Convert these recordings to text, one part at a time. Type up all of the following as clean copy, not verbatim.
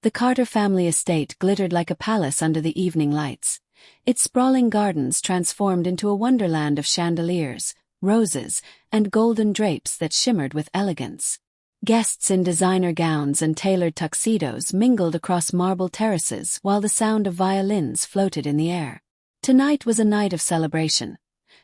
The Carter family estate glittered like a palace under the evening lights, its sprawling gardens transformed into a wonderland of chandeliers, roses, and golden drapes that shimmered with elegance. Guests in designer gowns and tailored tuxedos mingled across marble terraces while the sound of violins floated in the air. Tonight was a night of celebration.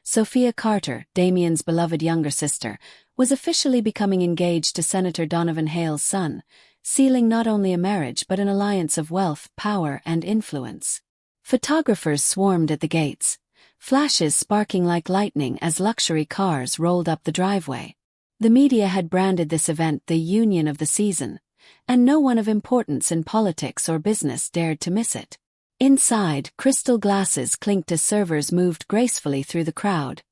Sophia Carter, Damian's beloved younger sister, was officially becoming engaged to Senator Donovan Hale's son, sealing not only a marriage but an alliance of wealth, power, and influence. Photographers swarmed at the gates, flashes sparking like lightning as luxury cars rolled up the driveway. The media had branded this event the union of the season, and no one of importance in politics or business dared to miss it. Inside, crystal glasses clinked as servers moved gracefully through the crowd,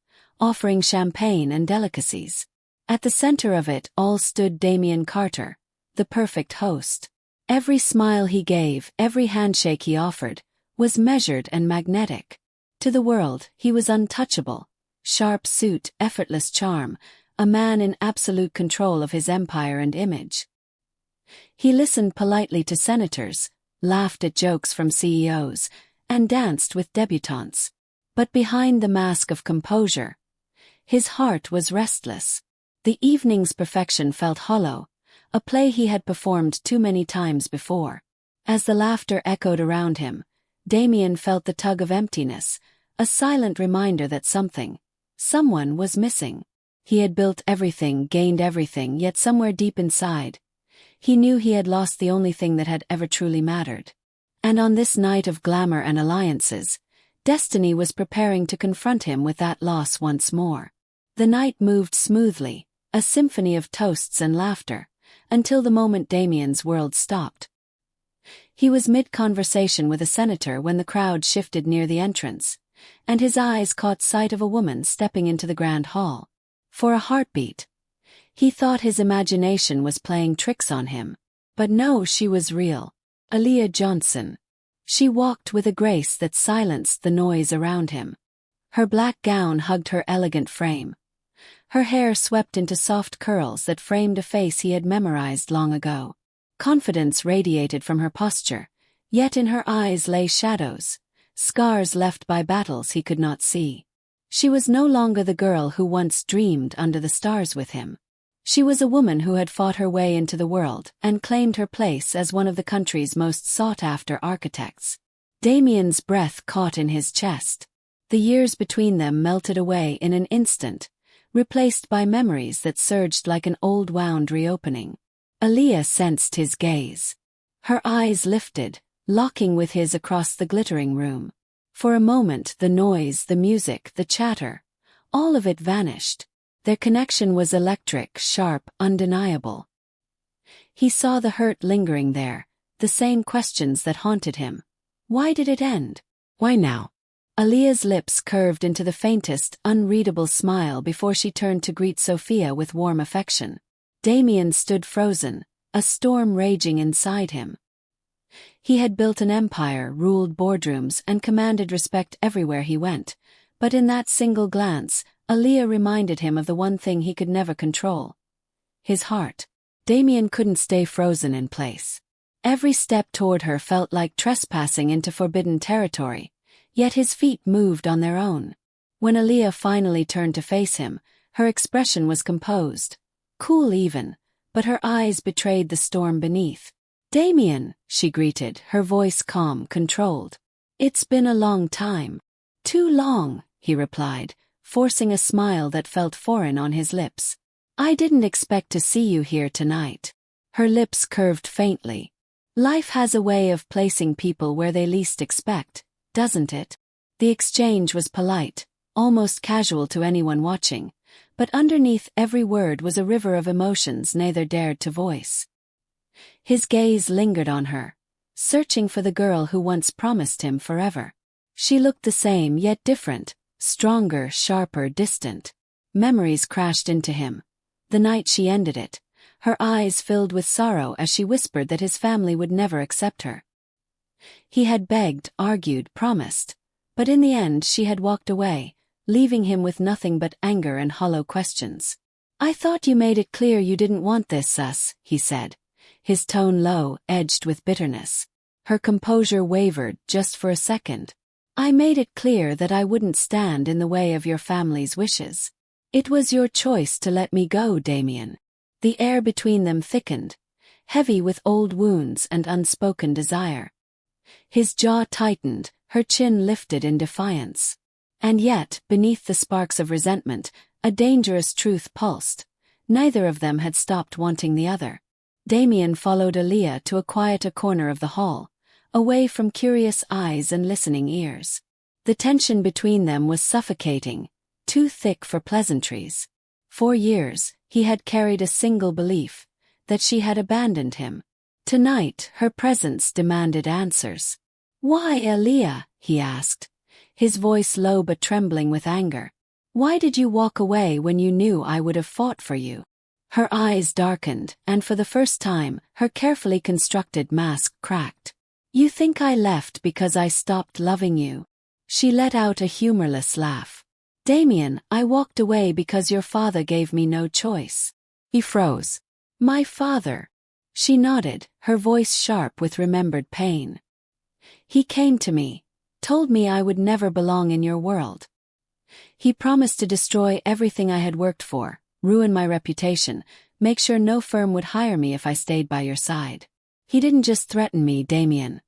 offering champagne and delicacies. At the center of it all stood Damian Carter, the perfect host. Every smile he gave, every handshake he offered, was measured and magnetic. To the world, he was untouchable. Sharp suit, effortless charm, a man in absolute control of his empire and image. He listened politely to senators, laughed at jokes from CEOs, and danced with debutantes. But behind the mask of composure, his heart was restless. The evening's perfection felt hollow, a play he had performed too many times before. As the laughter echoed around him, Damian felt the tug of emptiness, a silent reminder that someone was missing. He had built everything, gained everything, yet somewhere deep inside, he knew he had lost the only thing that had ever truly mattered. And on this night of glamour and alliances, destiny was preparing to confront him with that loss once more. The night moved smoothly, a symphony of toasts and laughter, until the moment Damian's world stopped. He was mid-conversation with a senator when the crowd shifted near the entrance, and his eyes caught sight of a woman stepping into the grand hall. For a heartbeat, he thought his imagination was playing tricks on him. But no, she was real. Aaliyah Johnson. She walked with a grace that silenced the noise around him. Her black gown hugged her elegant frame. Her hair swept into soft curls that framed a face he had memorized long ago. Confidence radiated from her posture, yet in her eyes lay shadows, scars left by battles he could not see. She was no longer the girl who once dreamed under the stars with him. She was a woman who had fought her way into the world and claimed her place as one of the country's most sought-after architects. Damian's breath caught in his chest. The years between them melted away in an instant, replaced by memories that surged like an old wound reopening. Aaliyah sensed his gaze. Her eyes lifted, locking with his across the glittering room. For a moment the noise, the music, the chatter, all of it vanished. Their connection was electric, sharp, undeniable. He saw the hurt lingering there, the same questions that haunted him. Why did it end? Why now? Aaliyah's lips curved into the faintest, unreadable smile before she turned to greet Sophia with warm affection. Damian stood frozen, a storm raging inside him. He had built an empire, ruled boardrooms, and commanded respect everywhere he went, but in that single glance, Aaliyah reminded him of the one thing he could never control: his heart. Damian couldn't stay frozen in place. Every step toward her felt like trespassing into forbidden territory, yet his feet moved on their own. When Aaliyah finally turned to face him, her expression was composed, cool even, but her eyes betrayed the storm beneath. "Damian," she greeted, her voice calm, controlled. "It's been a long time." "Too long," he replied, forcing a smile that felt foreign on his lips. "I didn't expect to see you here tonight." Her lips curved faintly. "Life has a way of placing people where they least expect, doesn't it?" The exchange was polite, almost casual to anyone watching, but underneath every word was a river of emotions neither dared to voice. His gaze lingered on her, searching for the girl who once promised him forever. She looked the same yet different, stronger, sharper, distant. Memories crashed into him. The night she ended it, her eyes filled with sorrow as she whispered that his family would never accept her. He had begged, argued, promised, but in the end she had walked away, leaving him with nothing but anger and hollow questions. "I thought you made it clear you didn't want this, he said, his tone low, edged with bitterness. Her composure wavered just for a second. "I made it clear that I wouldn't stand in the way of your family's wishes. It was your choice to let me go, Damian." The air between them thickened, heavy with old wounds and unspoken desire. His jaw tightened, her chin lifted in defiance. And yet, beneath the sparks of resentment, a dangerous truth pulsed. Neither of them had stopped wanting the other. Damian followed Aaliyah to a quieter corner of the hall, away from curious eyes and listening ears. The tension between them was suffocating, too thick for pleasantries. For years, he had carried a single belief, that she had abandoned him. Tonight, her presence demanded answers. "Why, Aaliyah?" he asked, his voice low but trembling with anger. "Why did you walk away when you knew I would have fought for you?" Her eyes darkened, and for the first time, her carefully constructed mask cracked. "You think I left because I stopped loving you?" She let out a humorless laugh. "Damian, I walked away because your father gave me no choice." He froze. "My father?" She nodded, her voice sharp with remembered pain. "He came to me, told me I would never belong in your world. He promised to destroy everything I had worked for, ruin my reputation, make sure no firm would hire me if I stayed by your side. He didn't just threaten me, Damian.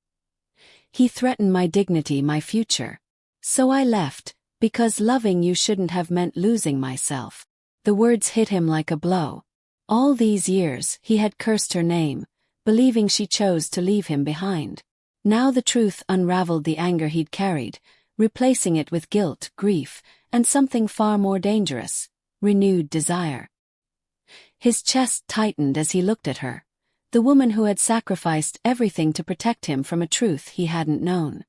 He threatened my dignity, my future. So I left, because loving you shouldn't have meant losing myself." The words hit him like a blow. All these years, he had cursed her name, believing she chose to leave him behind. Now the truth unraveled the anger he'd carried, replacing it with guilt, grief, and something far more dangerous, renewed desire. His chest tightened as he looked at her, the woman who had sacrificed everything to protect him from a truth he hadn't known.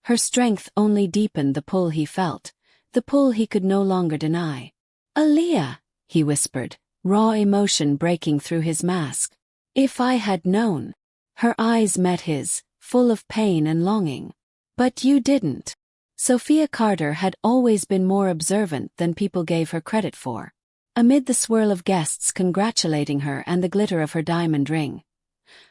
Her strength only deepened the pull he felt, the pull he could no longer deny. "Aaliyah," he whispered, raw emotion breaking through his mask. "If I had known." Her eyes met his, full of pain and longing. "But you didn't." Sophia Carter had always been more observant than people gave her credit for. Amid the swirl of guests congratulating her and the glitter of her diamond ring,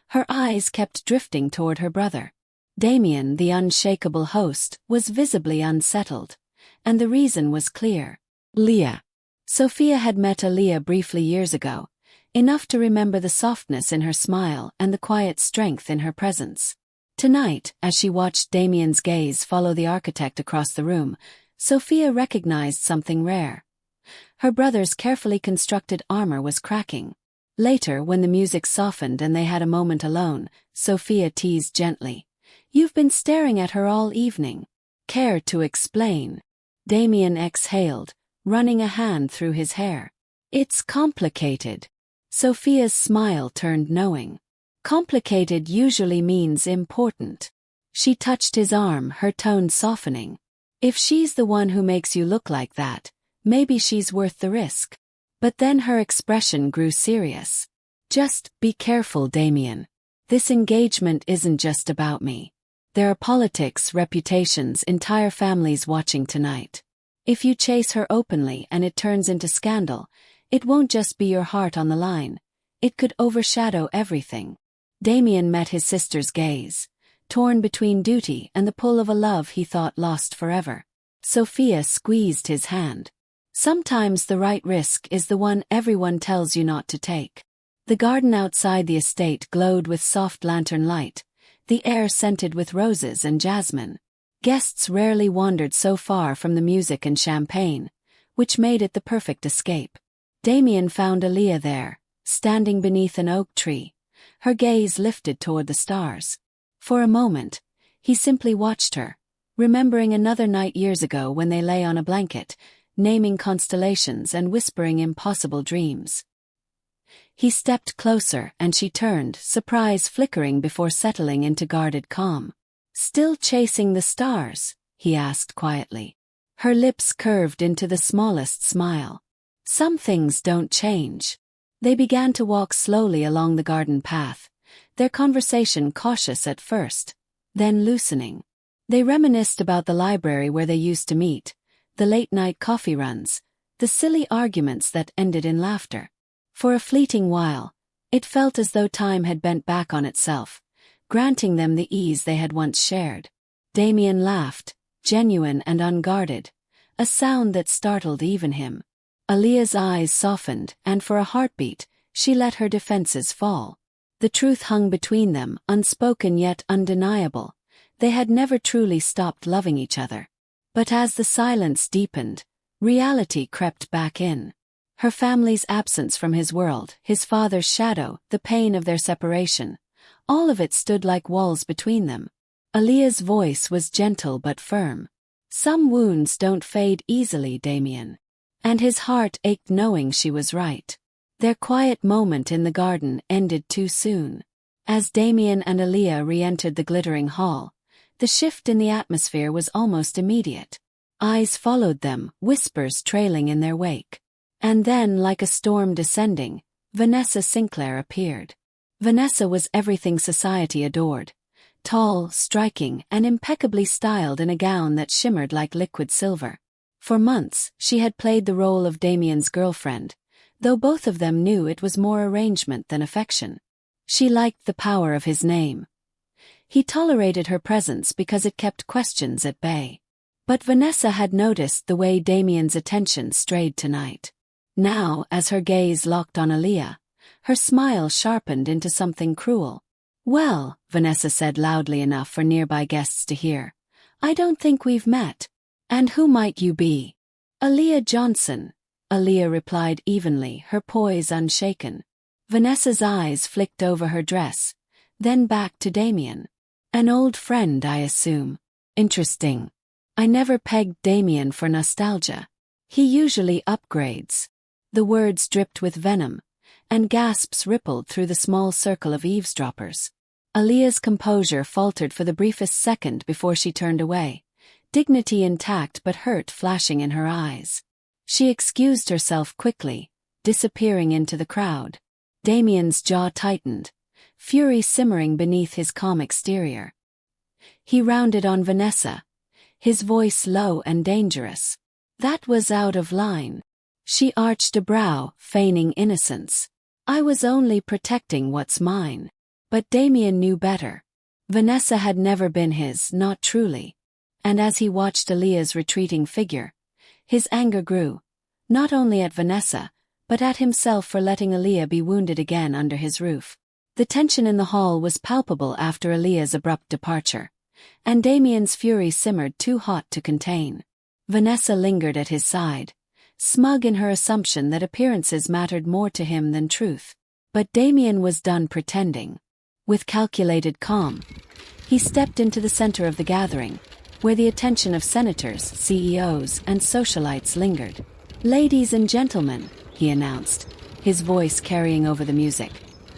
her eyes kept drifting toward her brother. Damian, the unshakable host, was visibly unsettled, and the reason was clear. Leah. Sophia had met Aaliyah briefly years ago, enough to remember the softness in her smile and the quiet strength in her presence. Tonight, as she watched Damian's gaze follow the architect across the room, Sophia recognized something rare. Her brother's carefully constructed armor was cracking. Later, when the music softened and they had a moment alone, Sophia teased gently. "You've been staring at her all evening. Care to explain?" Damian exhaled, running a hand through his hair. "It's complicated." Sophia's smile turned knowing. Complicated usually means important. She touched his arm, her tone softening. "If she's the one who makes you look like that, maybe she's worth the risk." But then her expression grew serious. "Just be careful, Damian. This engagement isn't just about me. There are politics, reputations, entire families watching tonight. If you chase her openly and it turns into scandal, it won't just be your heart on the line. It could overshadow everything." Damian met his sister's gaze, torn between duty and the pull of a love he thought lost forever. Sophia squeezed his hand. "Sometimes the right risk is the one everyone tells you not to take." The garden outside the estate glowed with soft lantern light, the air scented with roses and jasmine. Guests rarely wandered so far from the music and champagne, which made it the perfect escape. Damian found Aaliyah there, standing beneath an oak tree, her gaze lifted toward the stars. For a moment, he simply watched her, remembering another night years ago when they lay on a blanket, naming constellations and whispering impossible dreams. He stepped closer and she turned, surprise flickering before settling into guarded calm. "Still chasing the stars?" he asked quietly. Her lips curved into the smallest smile. "Some things don't change." They began to walk slowly along the garden path, their conversation cautious at first, then loosening. They reminisced about the library where they used to meet, the late-night coffee runs, the silly arguments that ended in laughter. For a fleeting while, It felt as though time had bent back on itself, granting them the ease they had once shared. Damian laughed, genuine and unguarded, a sound that startled even him. Aaliyah's eyes softened, and for a heartbeat, she let her defenses fall. The truth hung between them, unspoken yet undeniable. They had never truly stopped loving each other. But as the silence deepened, reality crept back in. Her family's absence from his world, his father's shadow, the pain of their separation, all of it stood like walls between them. Aaliyah's voice was gentle but firm. "Some wounds don't fade easily, Damian." And his heart ached knowing she was right. Their quiet moment in the garden ended too soon. As Damian and Aaliyah re-entered the glittering hall, the shift in the atmosphere was almost immediate. Eyes followed them, whispers trailing in their wake. And then, like a storm descending, Vanessa Sinclair appeared. Vanessa was everything society adored. Tall, striking, and impeccably styled in a gown that shimmered like liquid silver. For months, she had played the role of Damian's girlfriend, though both of them knew it was more arrangement than affection. She liked the power of his name. He tolerated her presence because it kept questions at bay. But Vanessa had noticed the way Damian's attention strayed tonight. Now, as her gaze locked on Aaliyah, her smile sharpened into something cruel. "Well," Vanessa said loudly enough for nearby guests to hear, "I don't think we've met. And who might you be?" "Aaliyah Johnson," Aaliyah replied evenly, her poise unshaken. Vanessa's eyes flicked over her dress, then back to Damian. "An old friend, I assume. Interesting. I never pegged Damian for nostalgia. He usually upgrades." The words dripped with venom, and gasps rippled through the small circle of eavesdroppers. Aaliyah's composure faltered for the briefest second before she turned away, dignity intact but hurt flashing in her eyes. She excused herself quickly, disappearing into the crowd. Damian's jaw tightened, fury simmering beneath his calm exterior. He rounded on Vanessa, his voice low and dangerous. "That was out of line." She arched a brow, feigning innocence. "I was only protecting what's mine." But Damian knew better. Vanessa had never been his, not truly. And as he watched Aaliyah's retreating figure, his anger grew, not only at Vanessa, but at himself for letting Aaliyah be wounded again under his roof. The tension in the hall was palpable after Aaliyah's abrupt departure, and Damian's fury simmered too hot to contain. Vanessa lingered at his side, smug in her assumption that appearances mattered more to him than truth. But Damian was done pretending. With calculated calm, he stepped into the center of the gathering, where the attention of senators, CEOs, and socialites lingered. "Ladies and gentlemen," he announced, his voice carrying over the music,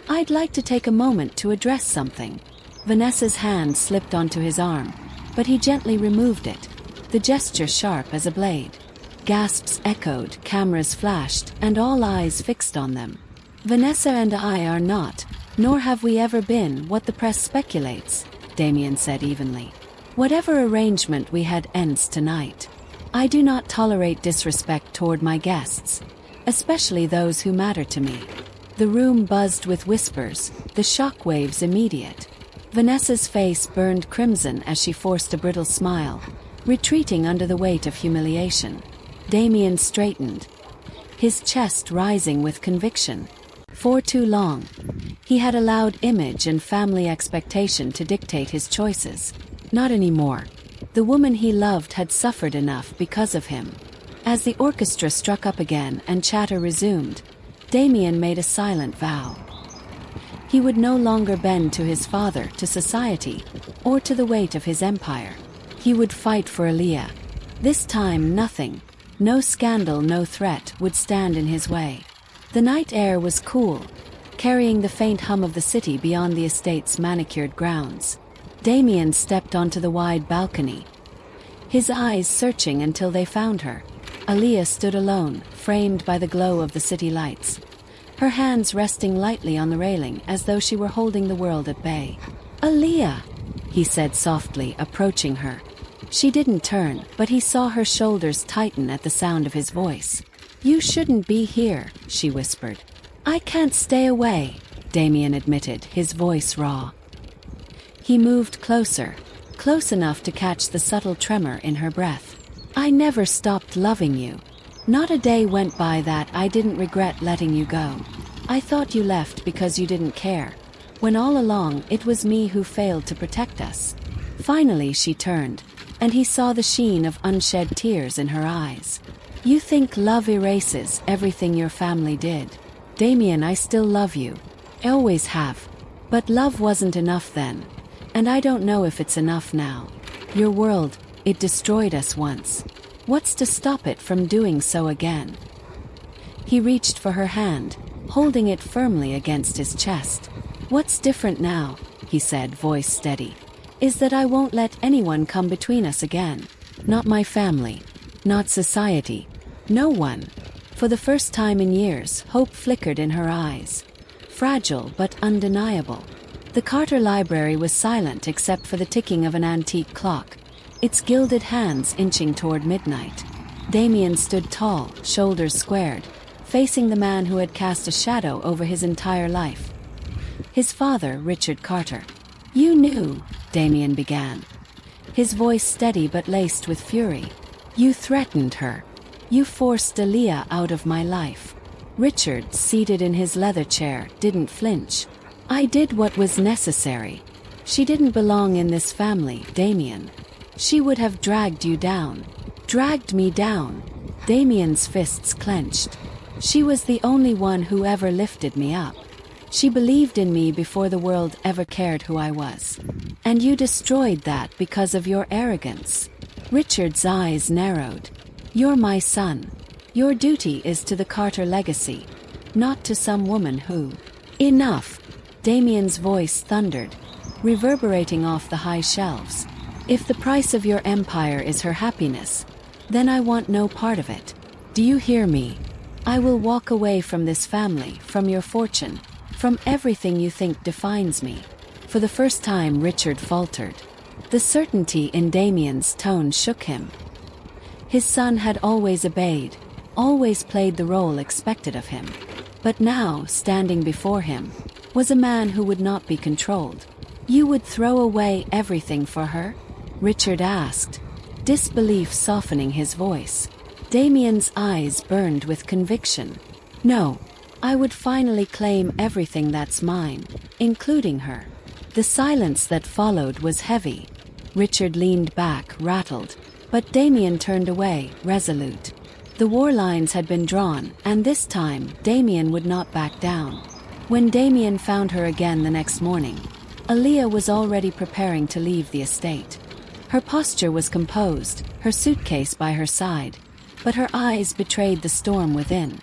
"I'd like to take a moment to address something." Vanessa's hand slipped onto his arm, but he gently removed it, the gesture sharp as a blade. Gasps echoed, cameras flashed, and all eyes fixed on them. "Vanessa and I are not, nor have we ever been, what the press speculates," Damian said evenly. "Whatever arrangement we had ends tonight. I do not tolerate disrespect toward my guests, especially those who matter to me." The room buzzed with whispers, the shockwaves immediate. Vanessa's face burned crimson as she forced a brittle smile, retreating under the weight of humiliation. Damian straightened, his chest rising with conviction. For too long, he had allowed image and family expectation to dictate his choices. Not anymore. The woman he loved had suffered enough because of him. As the orchestra struck up again and chatter resumed, Damian made a silent vow. He would no longer bend to his father, to society, or to the weight of his empire. He would fight for Aaliyah. This time nothing, no scandal, no threat, would stand in his way. The night air was cool, carrying the faint hum of the city beyond the estate's manicured grounds. Damian stepped onto the wide balcony, his eyes searching until they found her. Aaliyah stood alone, framed by the glow of the city lights, her hands resting lightly on the railing as though she were holding the world at bay. "Aaliyah," he said softly, approaching her. She didn't turn, but he saw her shoulders tighten at the sound of his voice. "You shouldn't be here," she whispered. "I can't stay away." Damian admitted, his voice raw. He moved closer, close enough to catch the subtle tremor in her breath. I never stopped loving you. Not a day went by that I didn't regret letting you go. I thought you left because you didn't care, when all along it was me who failed to protect us. Finally she turned, and he saw the sheen of unshed tears in her eyes. You think love erases everything your family did. Damian, I still love you. I always have. But love wasn't enough then. And I don't know if it's enough now. Your world, it destroyed us once. What's to stop it from doing so again? He reached for her hand, holding it firmly against his chest. What's different now, he said, voice steady, is that I won't let anyone come between us again. Not my family. Not society. No one. For the first time in years, hope flickered in her eyes. Fragile but undeniable. The Carter library was silent except for the ticking of an antique clock, its gilded hands inching toward midnight. Damian stood tall, shoulders squared, facing the man who had cast a shadow over his entire life. His father, Richard Carter. You knew, Damian began, his voice steady but laced with fury. You threatened her. You forced Aaliyah out of my life. Richard, seated in his leather chair, didn't flinch. I did what was necessary. She didn't belong in this family, Damian. She would have dragged you down. Dragged me down. Damian's fists clenched. She was the only one who ever lifted me up. She believed in me before the world ever cared who I was. And you destroyed that because of your arrogance. Richard's eyes narrowed. You're my son. Your duty is to the Carter legacy, not to some woman who... Enough! Damian's voice thundered, reverberating off the high shelves. If the price of your empire is her happiness, then I want no part of it. Do you hear me? I will walk away from this family, from your fortune, from everything you think defines me. For the first time, Richard faltered. The certainty in Damian's tone shook him. His son had always obeyed, always played the role expected of him. But now, standing before him, was a man who would not be controlled. You would throw away everything for her? Richard asked, disbelief softening his voice. Damian's eyes burned with conviction. No, I would finally claim everything that's mine, including her. The silence that followed was heavy. Richard leaned back, rattled, but Damian turned away, resolute. The war lines had been drawn, and this time, Damian would not back down. When Damian found her again the next morning, Aaliyah was already preparing to leave the estate. Her posture was composed, her suitcase by her side, but her eyes betrayed the storm within.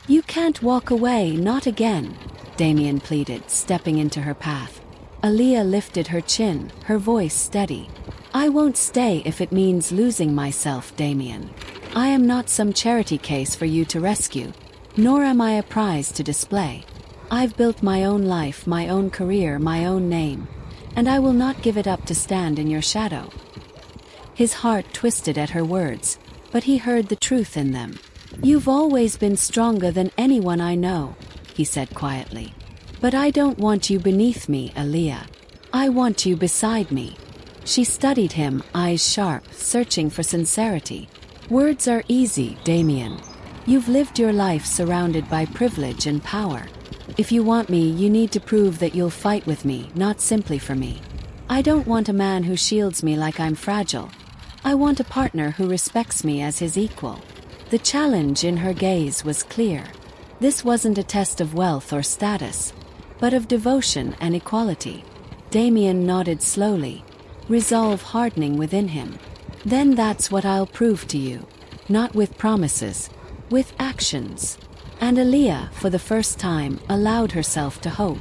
You can't walk away, not again, Damian pleaded, stepping into her path. Aaliyah lifted her chin, her voice steady. I won't stay if it means losing myself, Damian. I am not some charity case for you to rescue, nor am I a prize to display. I've built my own life, my own career, my own name, and I will not give it up to stand in your shadow. His heart twisted at her words, but he heard the truth in them. You've always been stronger than anyone I know, he said quietly. But I don't want you beneath me, Aaliyah. I want you beside me. She studied him, eyes sharp, searching for sincerity. Words are easy, Damian. You've lived your life surrounded by privilege and power. If you want me, you need to prove that you'll fight with me, not simply for me. I don't want a man who shields me like I'm fragile. I want a partner who respects me as his equal. The challenge in her gaze was clear. This wasn't a test of wealth or status, but of devotion and equality. Damian nodded slowly, resolve hardening within him. Then that's what I'll prove to you. Not with promises, with actions. And Aaliyah, for the first time, allowed herself to hope.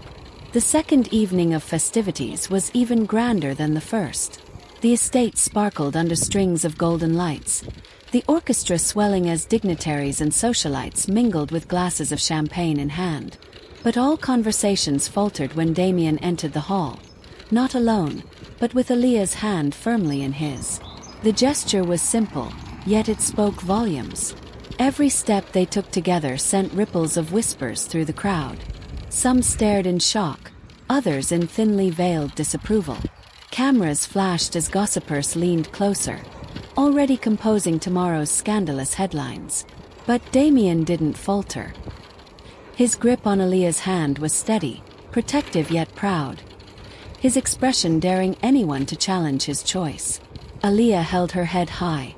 The second evening of festivities was even grander than the first. The estate sparkled under strings of golden lights, the orchestra swelling as dignitaries and socialites mingled with glasses of champagne in hand. But all conversations faltered when Damian entered the hall, not alone, but with Aaliyah's hand firmly in his. The gesture was simple, yet it spoke volumes. Every step they took together sent ripples of whispers through the crowd. Some stared in shock, others in thinly veiled disapproval. Cameras flashed as gossipers leaned closer, already composing tomorrow's scandalous headlines. But Damian didn't falter. His grip on Aaliyah's hand was steady, protective yet proud, his expression daring anyone to challenge his choice. Aaliyah held her head high,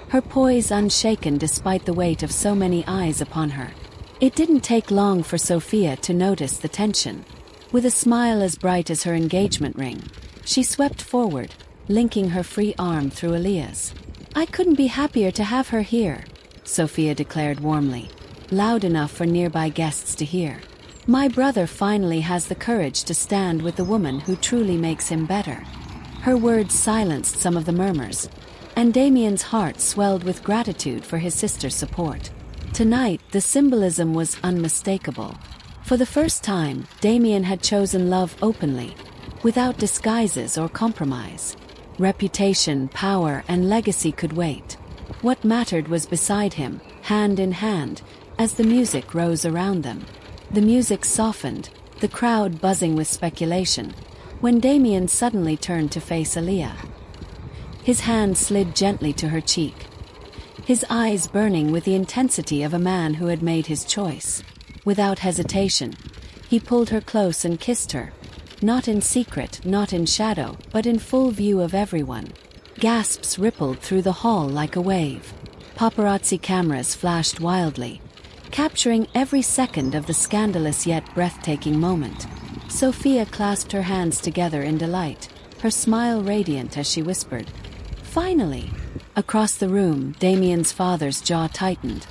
her poise unshaken despite the weight of so many eyes upon her. It didn't take long for Sophia to notice the tension. With a smile as bright as her engagement ring, she swept forward, linking her free arm through Aaliyah's. "I couldn't be happier to have her here," Sophia declared warmly, loud enough for nearby guests to hear. "My brother finally has the courage to stand with the woman who truly makes him better." Her words silenced some of the murmurs, and Damian's heart swelled with gratitude for his sister's support. Tonight, the symbolism was unmistakable. For the first time, Damian had chosen love openly, without disguises or compromise. Reputation, power, and legacy could wait. What mattered was beside him, hand in hand, as the music rose around them. The music softened, the crowd buzzing with speculation, when Damian suddenly turned to face Aaliyah. His hand slid gently to her cheek, his eyes burning with the intensity of a man who had made his choice. Without hesitation, he pulled her close and kissed her, not in secret, not in shadow, but in full view of everyone. Gasps rippled through the hall like a wave. Paparazzi cameras flashed wildly, capturing every second of the scandalous yet breathtaking moment. Sophia clasped her hands together in delight, her smile radiant as she whispered, "Finally!" Across the room, Damian's father's jaw tightened,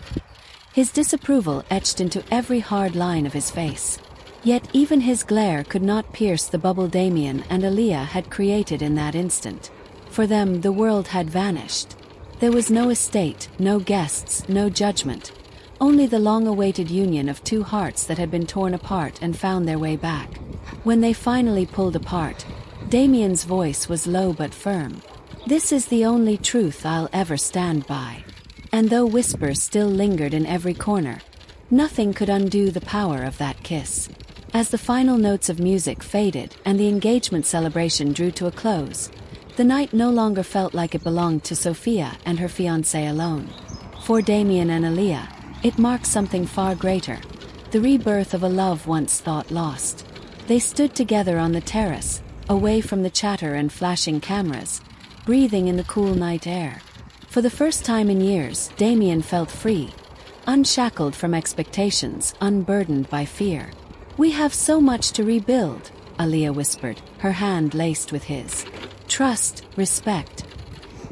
his disapproval etched into every hard line of his face. Yet even his glare could not pierce the bubble Damian and Aaliyah had created in that instant. For them, the world had vanished. There was no estate, no guests, no judgment, only the long-awaited union of two hearts that had been torn apart and found their way back. When they finally pulled apart, Damian's voice was low but firm. "This is the only truth I'll ever stand by." And though whispers still lingered in every corner, nothing could undo the power of that kiss. As the final notes of music faded and the engagement celebration drew to a close, the night no longer felt like it belonged to Sophia and her fiancé alone. For Damian and Aaliyah, it marked something far greater, the rebirth of a love once thought lost. They stood together on the terrace, away from the chatter and flashing cameras, breathing in the cool night air. For the first time in years, Damian felt free, unshackled from expectations, unburdened by fear. "We have so much to rebuild," Aaliyah whispered, her hand laced with his. "Trust, respect.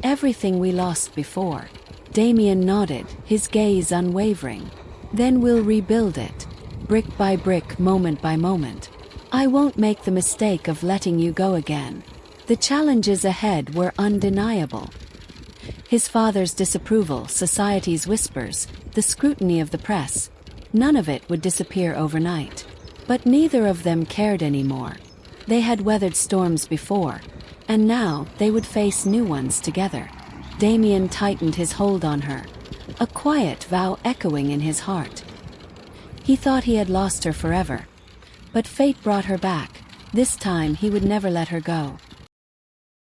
Everything we lost before." Damian nodded, his gaze unwavering. "Then we'll rebuild it, brick by brick, moment by moment. I won't make the mistake of letting you go again." The challenges ahead were undeniable. His father's disapproval, society's whispers, the scrutiny of the press, none of it would disappear overnight. But neither of them cared anymore. They had weathered storms before, and now they would face new ones together. Damian tightened his hold on her, a quiet vow echoing in his heart. He thought he had lost her forever, but fate brought her back. This time he would never let her go.